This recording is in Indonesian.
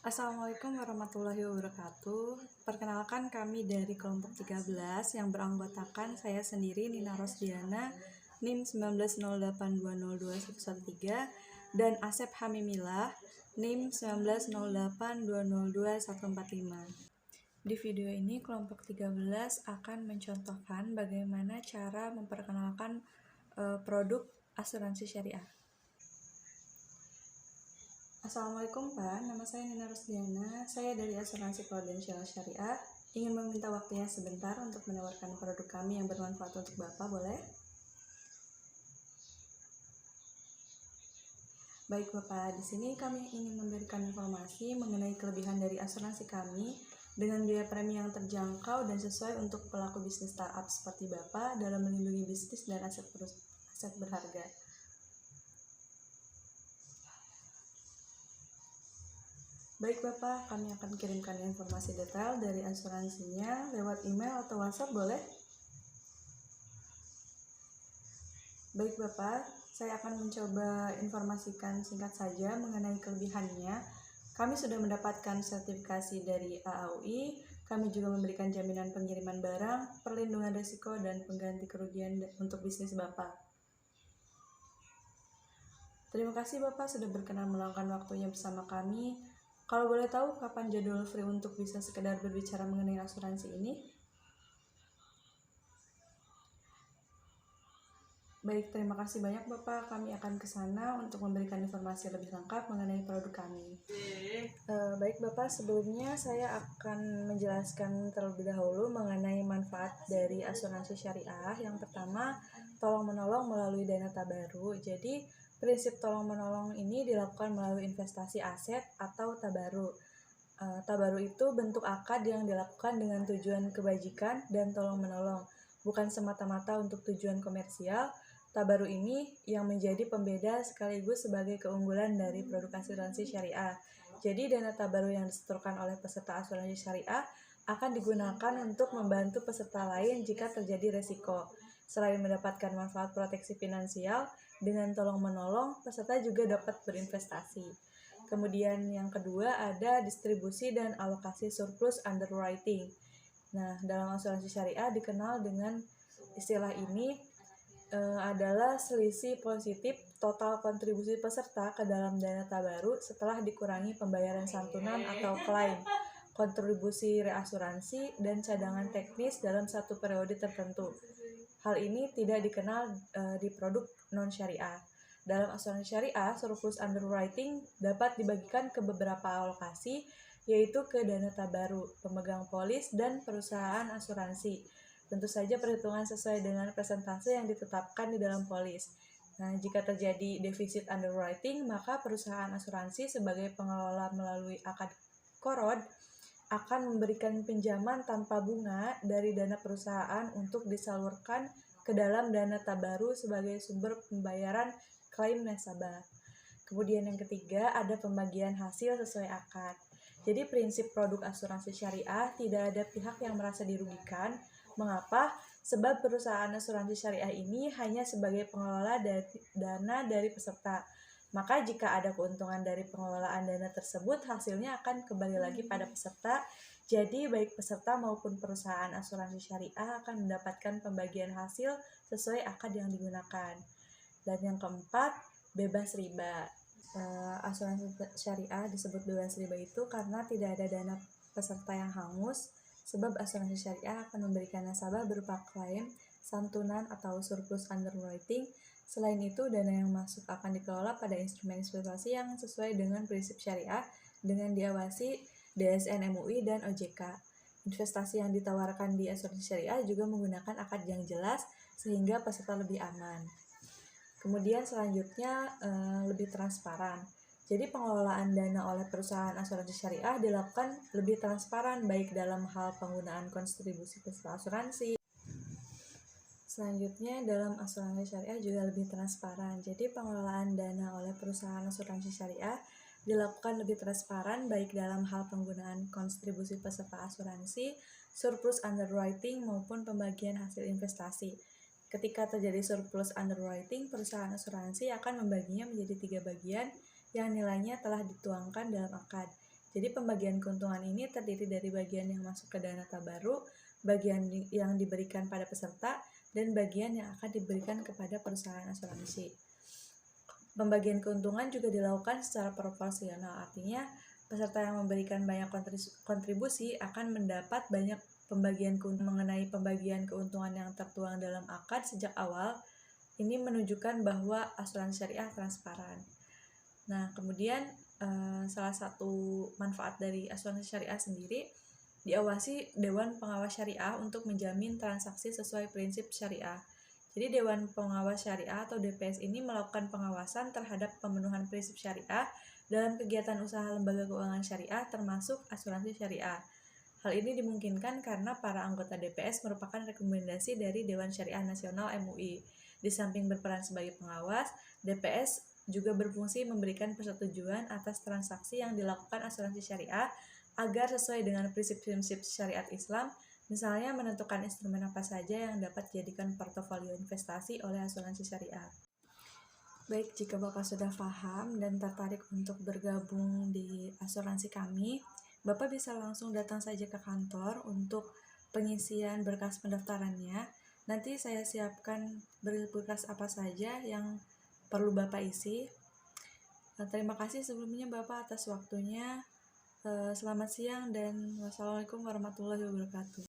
Assalamualaikum warahmatullahi wabarakatuh. Perkenalkan kami dari kelompok 13 yang beranggotakan saya sendiri Nina Rosdiana NIM 1908202113 dan Asep Hamimilah NIM 1908202145. Di video ini kelompok 13 akan mencontohkan bagaimana cara memperkenalkan produk asuransi syariah. Assalamualaikum Pak, nama saya Nina Rosdiana, saya dari Asuransi Prudensial Syariah. Ingin meminta waktunya sebentar untuk menawarkan produk kami yang bermanfaat untuk Bapak, boleh? Baik Bapak, di sini kami ingin memberikan informasi mengenai kelebihan dari asuransi kami dengan biaya premi yang terjangkau dan sesuai untuk pelaku bisnis startup seperti Bapak dalam melindungi bisnis dan aset berharga. Baik Bapak, kami akan kirimkan informasi detail dari asuransinya lewat email atau WhatsApp, boleh? Baik Bapak, saya akan mencoba informasikan singkat saja mengenai kelebihannya. Kami sudah mendapatkan sertifikasi dari AAUI, kami juga memberikan jaminan pengiriman barang, perlindungan risiko, dan pengganti kerugian untuk bisnis Bapak. Terima kasih Bapak sudah berkenan meluangkan waktunya bersama kami. Kalau boleh tahu kapan jadwal free untuk bisa sekedar berbicara mengenai asuransi ini? Baik, terima kasih banyak Bapak. Kami akan ke sana untuk memberikan informasi lebih lengkap mengenai produk kami. Baik Bapak, sebelumnya saya akan menjelaskan terlebih dahulu mengenai manfaat dari asuransi syariah. Yang pertama, tolong-menolong melalui dana tabaru. Jadi, prinsip tolong-menolong ini dilakukan melalui investasi aset atau tabaru. Tabaru itu bentuk akad yang dilakukan dengan tujuan kebajikan dan tolong-menolong, bukan semata-mata untuk tujuan komersial. Tabaru ini yang menjadi pembeda sekaligus sebagai keunggulan dari produk asuransi syariah. Jadi dana tabaru yang disetorkan oleh peserta asuransi syariah akan digunakan untuk membantu peserta lain jika terjadi resiko. Selain mendapatkan manfaat proteksi finansial, dengan tolong-menolong, peserta juga dapat berinvestasi. Kemudian yang kedua ada distribusi dan alokasi surplus underwriting. Nah, dalam asuransi syariah dikenal dengan istilah ini adalah selisih positif total kontribusi peserta ke dalam dana tabaru setelah dikurangi pembayaran santunan atau klaim, kontribusi reasuransi, dan cadangan teknis dalam satu periode tertentu. Hal ini tidak dikenal di produk non-syariah. Dalam asuransi syariah, surplus underwriting dapat dibagikan ke beberapa alokasi, yaitu ke dana tabaru, pemegang polis, dan perusahaan asuransi. Tentu saja perhitungan sesuai dengan persentase yang ditetapkan di dalam polis. Nah, jika terjadi defisit underwriting, maka perusahaan asuransi sebagai pengelola melalui akad korod akan memberikan pinjaman tanpa bunga dari dana perusahaan untuk disalurkan ke dalam dana tabaru sebagai sumber pembayaran klaim nasabah. Kemudian yang ketiga ada pembagian hasil sesuai akad. Jadi prinsip produk asuransi syariah tidak ada pihak yang merasa dirugikan. Mengapa? Sebab perusahaan asuransi syariah ini hanya sebagai pengelola dana dari peserta. Maka jika ada keuntungan dari pengelolaan dana tersebut, hasilnya akan kembali lagi pada peserta. Jadi baik peserta maupun perusahaan asuransi syariah akan mendapatkan pembagian hasil sesuai akad yang digunakan. Dan yang keempat, bebas riba. Asuransi syariah disebut bebas riba itu karena tidak ada dana peserta yang hangus, sebab asuransi syariah akan memberikan nasabah berupa klaim, santunan, atau surplus underwriting. Selain itu, dana yang masuk akan dikelola pada instrumen investasi yang sesuai dengan prinsip syariah dengan diawasi DSN MUI dan OJK. Investasi yang ditawarkan di asuransi syariah juga menggunakan akad yang jelas sehingga peserta lebih aman. Kemudian selanjutnya lebih transparan. Jadi pengelolaan dana oleh perusahaan asuransi syariah dilakukan lebih transparan baik dalam hal penggunaan kontribusi peserta asuransi. Selanjutnya dalam asuransi syariah juga lebih transparan. Jadi pengelolaan dana oleh perusahaan asuransi syariah dilakukan lebih transparan baik dalam hal penggunaan kontribusi peserta asuransi, surplus underwriting maupun pembagian hasil investasi. Ketika terjadi surplus underwriting, perusahaan asuransi akan membaginya menjadi 3 bagian yang nilainya telah dituangkan dalam akad. Jadi pembagian keuntungan ini terdiri dari bagian yang masuk ke dana tabaruk, bagian yang diberikan pada peserta, dan bagian yang akan diberikan kepada perusahaan asuransi. Pembagian keuntungan juga dilakukan secara proporsional, artinya peserta yang memberikan banyak kontribusi akan mendapat banyak pembagian keuntungan. Mengenai pembagian keuntungan yang tertuang dalam akad sejak awal, ini menunjukkan bahwa asuransi syariah transparan. Nah, kemudian salah satu manfaat dari asuransi syariah sendiri, diawasi Dewan Pengawas Syariah untuk menjamin transaksi sesuai prinsip syariah. Jadi Dewan Pengawas Syariah atau DPS ini melakukan pengawasan terhadap pemenuhan prinsip syariah dalam kegiatan usaha lembaga keuangan syariah termasuk asuransi syariah. Hal ini dimungkinkan karena para anggota DPS merupakan rekomendasi dari Dewan Syariah Nasional MUI. Di samping berperan sebagai pengawas, DPS juga berfungsi memberikan persetujuan atas transaksi yang dilakukan asuransi syariah agar sesuai dengan prinsip-prinsip syariat Islam, misalnya menentukan instrumen apa saja yang dapat dijadikan portofolio investasi oleh asuransi syariah. Baik, jika Bapak sudah paham dan tertarik untuk bergabung di asuransi kami, Bapak bisa langsung datang saja ke kantor untuk pengisian berkas pendaftarannya. Nanti saya siapkan berkas apa saja yang perlu Bapak isi. Terima kasih sebelumnya Bapak atas waktunya. Selamat siang dan wassalamualaikum warahmatullahi wabarakatuh.